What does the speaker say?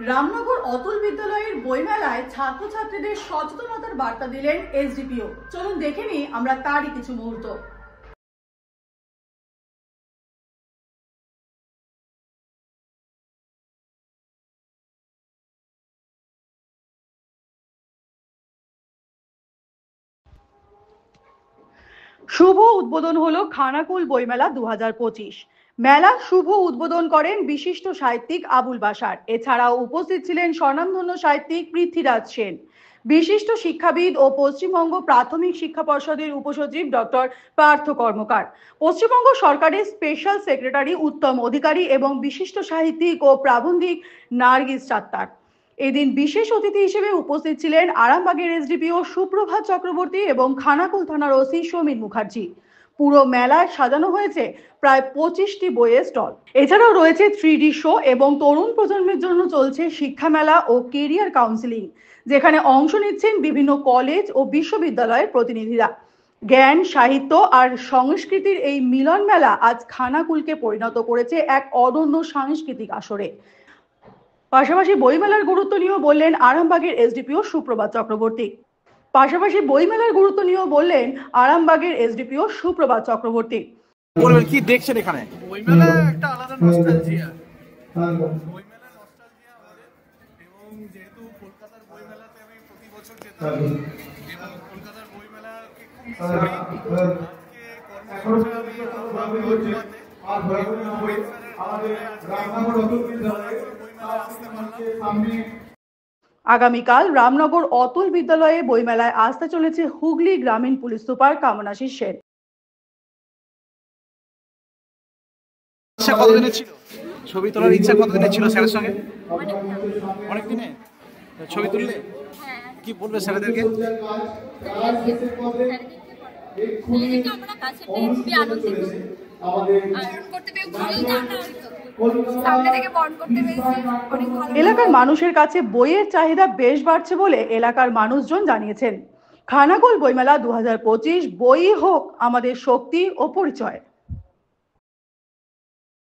রামনগর অতুল বিদ্যালয়ের বইমেলায় ছাত্রছাত্রীদের সচেতনতার বার্তা দিলেন এসডিপিও। চলুন দেখে নিই আমরা তারই কিছু মুহূর্ত। শুভ উদ্বোধন হলো খানাকুল বইমেলা 2025। মেলার শুভ উদ্বোধন করেন বিশিষ্ট সাহিত্যিক আবুল বাশার। এছাড়াও উপস্থিত ছিলেন স্বনামধন্য সাহিত্যিক পৃথ্বীরাজ সেন, বিশিষ্ট শিক্ষাবিদ ও পশ্চিমবঙ্গ প্রাথমিক শিক্ষা পর্ষদের উপসচিব ডক্টর পার্থ কর্মকার, পশ্চিমবঙ্গ সরকারের স্পেশাল সেক্রেটারি উত্তম অধিকারী এবং বিশিষ্ট সাহিত্যিক ও প্রাবন্ধিক নার্গিস চাত্তার। এদিন বিশেষ অতিথি হিসেবে উপস্থিত ছিলেন আরামবাগের এসডিপিও সুপ্রভাত চক্রবর্তী এবং খানাকুল থানার ওসি সমীর মুখার্জি। পুরো মেলায় সাজানো হয়েছে প্রায় 25টি বইয়ের স্টল। এছাড়াও রয়েছে 3D শো এবং তরুণ প্রজন্মের জন্য চলছে শিক্ষা মেলা ও কেরিয়ার কাউন্সিলিং, যেখানে অংশ নিচ্ছেন বিভিন্ন কলেজ ও বিশ্ববিদ্যালয়ের প্রতিনিধিরা। জ্ঞান, সাহিত্য আর সংস্কৃতির এই মিলন মেলা আজ খানাকুলকে পরিণত করেছে এক অনন্য সাংস্কৃতিক আসরে। পাশাপাশি বইমেলার গুরুত্ব নিয়েও বললেন আরামবাগের এসডিপিও সুপ্রভাত চক্রবর্তী। বলবেন কি দেখছেন এখানে? বইমেলা একটা আলাদা নস্টালজিয়া। বইমেলা নস্টালজিয়া আমাদের, এবং যেহেতু কলকাতার বইমেলাতে আমি প্রতি বছর যেতাম এবং কলকাতার বইমেলাকে খুব মিস করি। আজকে কর্মসূচি আমি বইমেলাতে আসতে পারলাম। আগামীকাল রামনগর অতুল বিদ্যালয়ে বইমেলায় আসতে চলেছে হুগলি গ্রামীণ পুলিশ সুপার কামনাশিস সেন। কতদিনের ছিল ছবি তোলার ইচ্ছা? কতদিনের ছিল স্যারের সঙ্গে? অনেক দিনে ছবি তুললে কি বলবে স্যারদেরকে? এলাকার মানুষের কাছে বইয়ের চাহিদা বেশ বাড়ছে বলে এলাকার মানুষজন জানিয়েছেন। খানাকুল বইমেলা 2025 বই হোক আমাদের শক্তি ও পরিচয়।